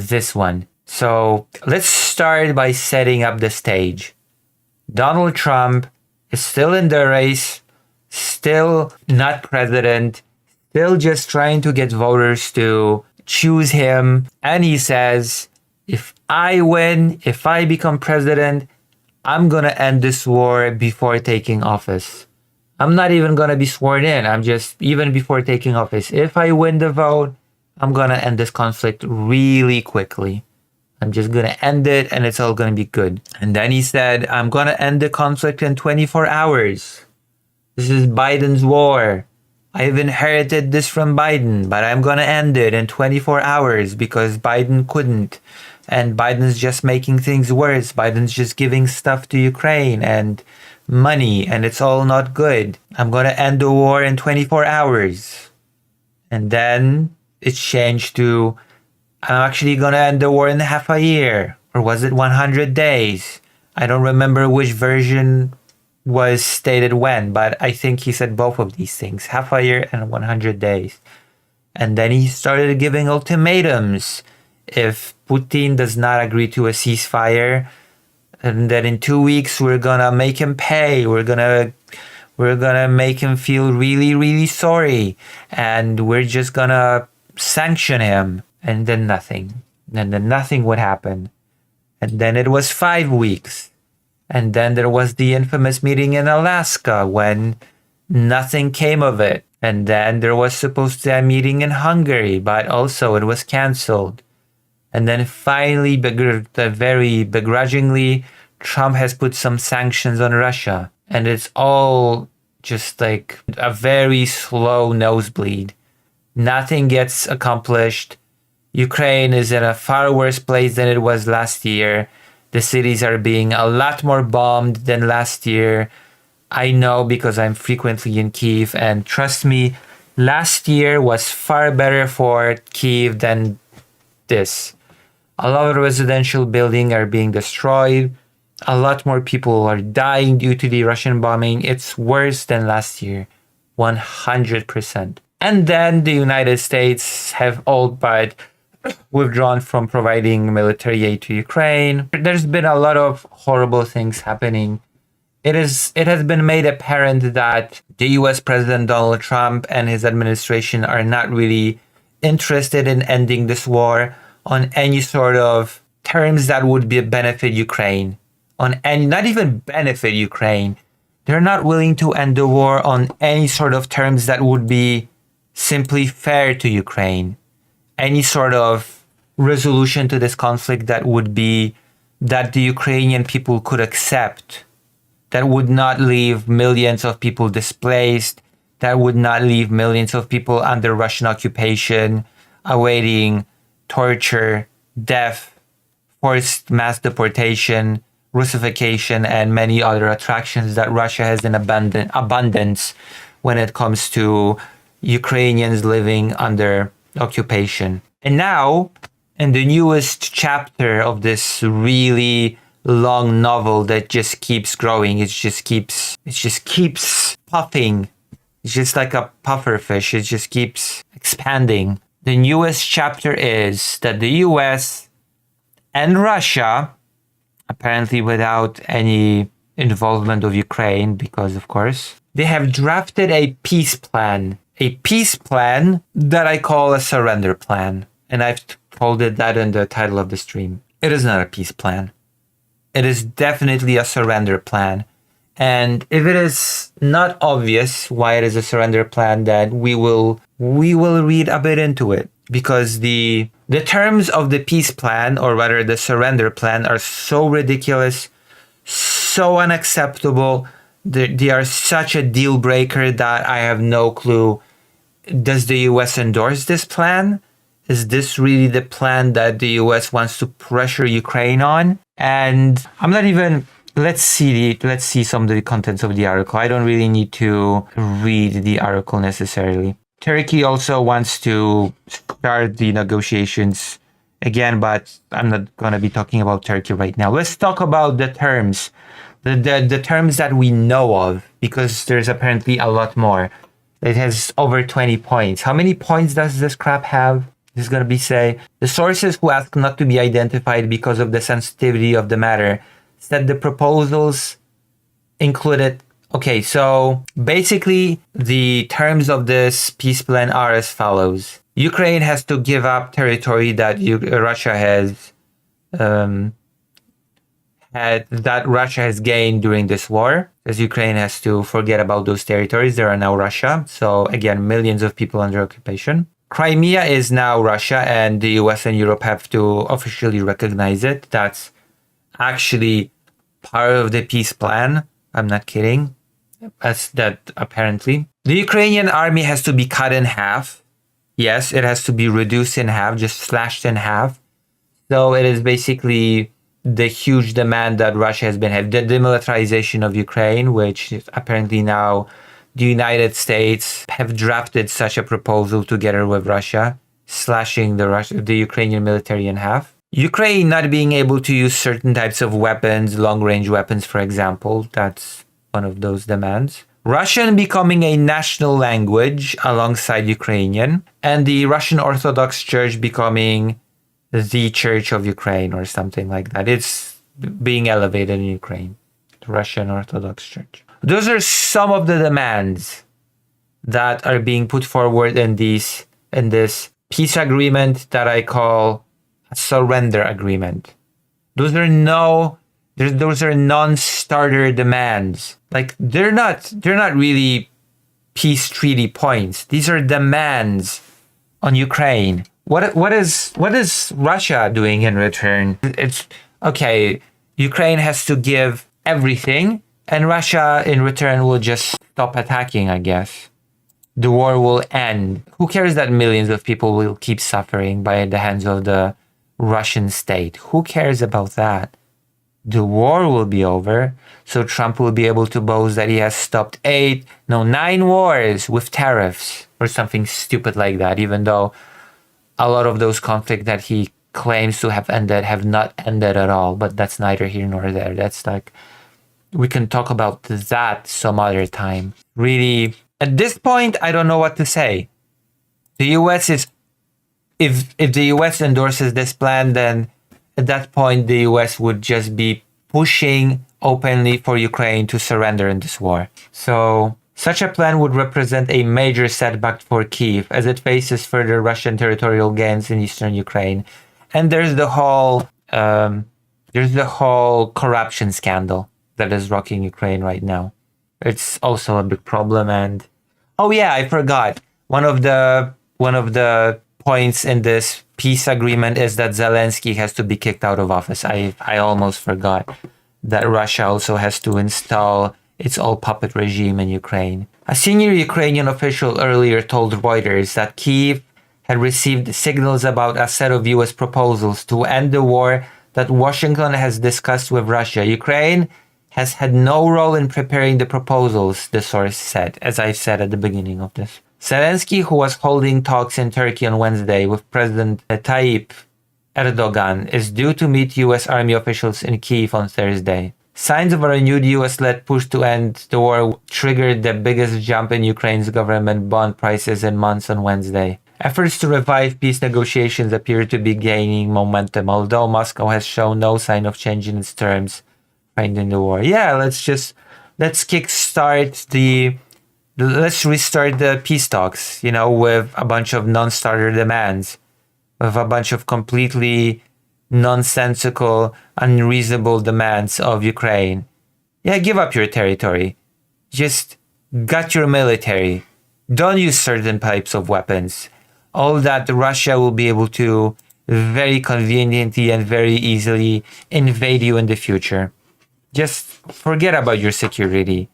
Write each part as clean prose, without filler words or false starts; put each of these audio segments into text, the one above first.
this one. So let's start by setting up the stage. Donald Trump is still in the race, still not president, still just trying to get voters to choose him. And he says, if I win, if I become president, I'm going to end this war before taking office. I'm not even going to be sworn in. I'm just, even before taking office, if I win the vote, I'm going to end this conflict really quickly. I'm just going to end it and it's all going to be good. And then he said, I'm going to end the conflict in 24 hours. This is Biden's war. I've inherited this from Biden, but I'm going to end it in 24 hours because Biden couldn't. And Biden's just making things worse. Biden's just giving stuff to Ukraine and money, and it's all not good. I'm going to end the war in 24 hours. And then it changed to, I'm actually going to end the war in half a year. Or was it 100 days? I don't remember which version was stated when, but I think he said both of these things, half a year and 100 days. And then he started giving ultimatums. If Putin does not agree to a ceasefire, and then in 2 weeks we're gonna make him pay. We're gonna make him feel really, really sorry, and we're just gonna sanction him. And then nothing. And then nothing would happen. And then it was 5 weeks. And then there was the infamous meeting in Alaska when nothing came of it. And then there was supposed to be a meeting in Hungary, but also it was canceled. And then finally, very begrudgingly, Trump has put some sanctions on Russia. And it's all just like a very slow nosebleed. Nothing gets accomplished. Ukraine is in a far worse place than it was last year. The cities are being a lot more bombed than last year. I know because I'm frequently in Kyiv, and trust me, last year was far better for Kyiv than this. A lot of residential buildings are being destroyed. A lot more people are dying due to the Russian bombing. It's worse than last year, 100%. And then the United States have all but withdrawn from providing military aid to Ukraine. There's been a lot of horrible things happening. It has been made apparent that the US President Donald Trump and his administration are not really interested in ending this war on any sort of terms that would benefit Ukraine. Not even benefit Ukraine. They're not willing to end the war on any sort of terms that would be simply fair to Ukraine. Any sort of resolution to this conflict that would be that the Ukrainian people could accept, that would not leave millions of people displaced, that would not leave millions of people under Russian occupation, awaiting torture, death, forced mass deportation, Russification, and many other attractions that Russia has in abundance when it comes to Ukrainians living under occupation. And now, in the newest chapter of this really long novel that just keeps growing, it just keeps puffing. It's just like a puffer fish. It just keeps expanding. The newest chapter is that the US and Russia, apparently without any involvement of Ukraine, because of course, they have drafted a peace plan. A peace plan that I call a surrender plan. And I've told it that in the title of the stream. It is not a peace plan. It is definitely a surrender plan. And if it is not obvious why it is a surrender plan, then we will read a bit into it. Because the terms of the peace plan, or rather the surrender plan, are so ridiculous, so unacceptable. They are such a deal breaker that I have no clue. Does the US endorse this plan? Is this really the plan that the US wants to pressure Ukraine on? And I'm not even... Let's see some of the contents of the article. I don't really need to read the article necessarily. Turkey also wants to start the negotiations again, but I'm not going to be talking about Turkey right now. Let's talk about the terms. The terms that we know of, because there's apparently a lot more. It has over 20 points. How many points does this crap have? This is going to be say, the sources who ask not to be identified because of the sensitivity of the matter said the proposals included. Okay, so basically the terms of this peace plan are as follows. Ukraine has to give up territory that Russia has gained during this war, as Ukraine has to forget about those territories. They are now Russia. So again, millions of people under occupation. Crimea is now Russia, and the US and Europe have to officially recognize it. That's actually part of the peace plan. I'm not kidding. That's that apparently. The Ukrainian army has to be cut in half. Yes, it has to be reduced in half, just slashed in half. So it is basically the huge demand that Russia has been having, the demilitarization of Ukraine, which apparently now the United States have drafted such a proposal together with Russia, slashing the Ukrainian military in half. Ukraine not being able to use certain types of weapons, long-range weapons, for example, that's one of those demands. Russian becoming a national language alongside Ukrainian, and the Russian Orthodox Church becoming the Church of Ukraine or something like that. It's being elevated in Ukraine, the Russian Orthodox Church. Those are some of the demands that are being put forward in this peace agreement that I call a surrender agreement. Those are non-starter demands. Like they're not really peace treaty points. These are demands on Ukraine. What is Russia doing in return? It's okay. Ukraine has to give everything, and Russia in return will just stop attacking, I guess. The war will end. Who cares that millions of people will keep suffering by the hands of the Russian state? Who cares about that? The war will be over, so Trump will be able to boast that he has stopped 9 wars with tariffs or something stupid like that, even though a lot of those conflicts that he claims to have ended have not ended at all. But that's neither here nor there. That's like, we can talk about that some other time. Really, at this point, I don't know what to say. The US is, if the US endorses this plan, then at that point, the US would just be pushing openly for Ukraine to surrender in this war. So such a plan would represent a major setback for Kyiv as it faces further Russian territorial gains in eastern Ukraine. And there's the whole corruption scandal that is rocking Ukraine right now. It's also a big problem. And oh yeah, I forgot. One of the points in this peace agreement is that Zelensky has to be kicked out of office. I almost forgot that Russia also has to install its all-puppet regime in Ukraine. A senior Ukrainian official earlier told Reuters that Kyiv had received signals about a set of US proposals to end the war that Washington has discussed with Russia. Ukraine has had no role in preparing the proposals, the source said, as I said at the beginning of this. Zelensky, who was holding talks in Turkey on Wednesday with President Tayyip Erdogan, is due to meet US Army officials in Kyiv on Thursday. Signs of a renewed US-led push to end the war triggered the biggest jump in Ukraine's government bond prices in months on Wednesday. Efforts to revive peace negotiations appear to be gaining momentum, although Moscow has shown no sign of changing its terms for ending the war. Yeah, let's restart the peace talks, with a bunch of non-starter demands, with a bunch of completely nonsensical, unreasonable demands of Ukraine. Yeah, give up your territory. Just gut your military. Don't use certain types of weapons. All that Russia will be able to very conveniently and very easily invade you in the future. Just forget about your security.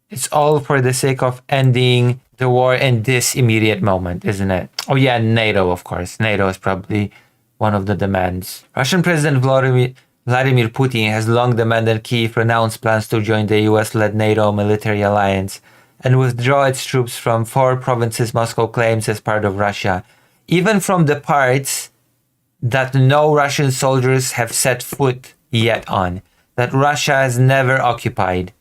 It's all for the sake of ending the war in this immediate moment, isn't it? Oh yeah, NATO, of course. NATO is probably one of the demands. Russian President Vladimir Putin has long demanded Kyiv renounce plans to join the US-led NATO military alliance and withdraw its troops from 4 provinces Moscow claims as part of Russia, even from the parts that no Russian soldiers have set foot yet on, that Russia has never occupied.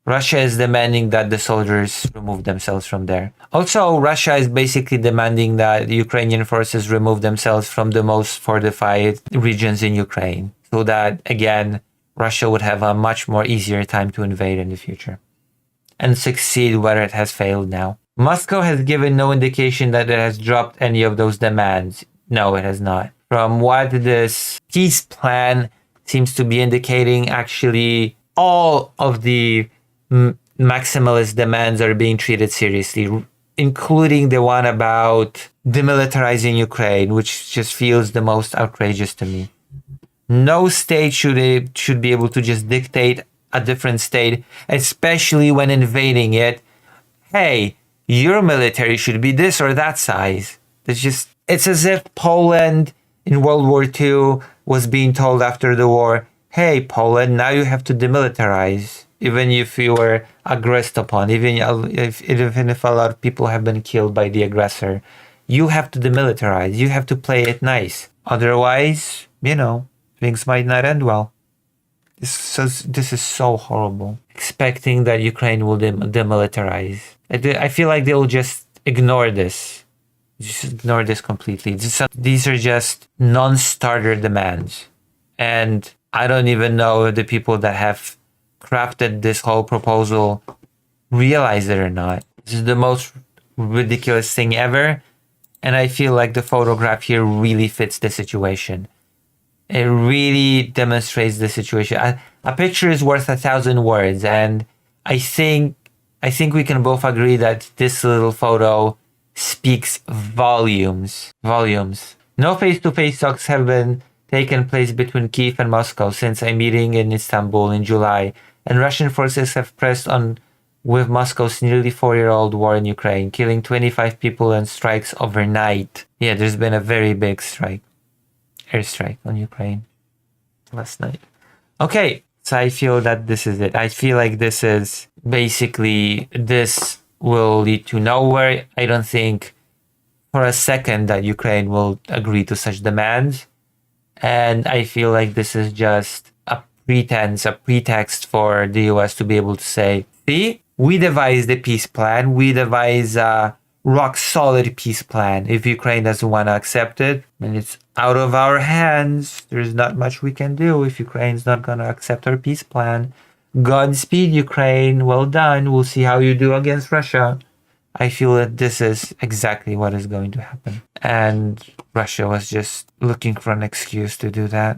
Russia is demanding that the soldiers remove themselves from there. Also, Russia is basically demanding that the Ukrainian forces remove themselves from the most fortified regions in Ukraine, so that, again, Russia would have a much more easier time to invade in the future and succeed where it has failed now. Moscow has given no indication that it has dropped any of those demands. No, it has not. From what this peace plan seems to be indicating, actually, all of the maximalist demands are being treated seriously, including the one about demilitarizing Ukraine, which just feels the most outrageous to me. No state should be able to just dictate a different state, especially when invading it. Hey, your military should be this or that size. It's as if Poland in World War II was being told after the war, hey, Poland, now you have to demilitarize, even if you were aggressed upon, even if a lot of people have been killed by the aggressor. You have to demilitarize. You have to play it nice. Otherwise, things might not end well. This is so horrible. Expecting that Ukraine will demilitarize. I feel like they'll just ignore this. Just ignore this completely. These are just non-starter demands. And I don't even know if the people that have crafted this whole proposal realize it or not. This is the most ridiculous thing ever. And I feel like the photograph here really fits the situation. It really demonstrates the situation. A picture is worth 1,000 words. And I think we can both agree that this little photo speaks volumes. No face-to-face talks have been taken place between Kyiv and Moscow since a meeting in Istanbul in July, and Russian forces have pressed on with Moscow's nearly 4-year-old war in Ukraine, killing 25 people and strikes overnight. Yeah, there's been a very big airstrike on Ukraine last night. Okay, so I feel that this is it. I feel like this is basically, this will lead to nowhere. I don't think for a second that Ukraine will agree to such demands. And I feel like this is just a pretext for the US to be able to say, see, we devised a peace plan. We devised a rock solid peace plan. If Ukraine doesn't want to accept it, then it's out of our hands. There's not much we can do if Ukraine's not going to accept our peace plan. Godspeed, Ukraine. Well done. We'll see how you do against Russia. I feel that this is exactly what is going to happen. And Russia was just looking for an excuse to do that.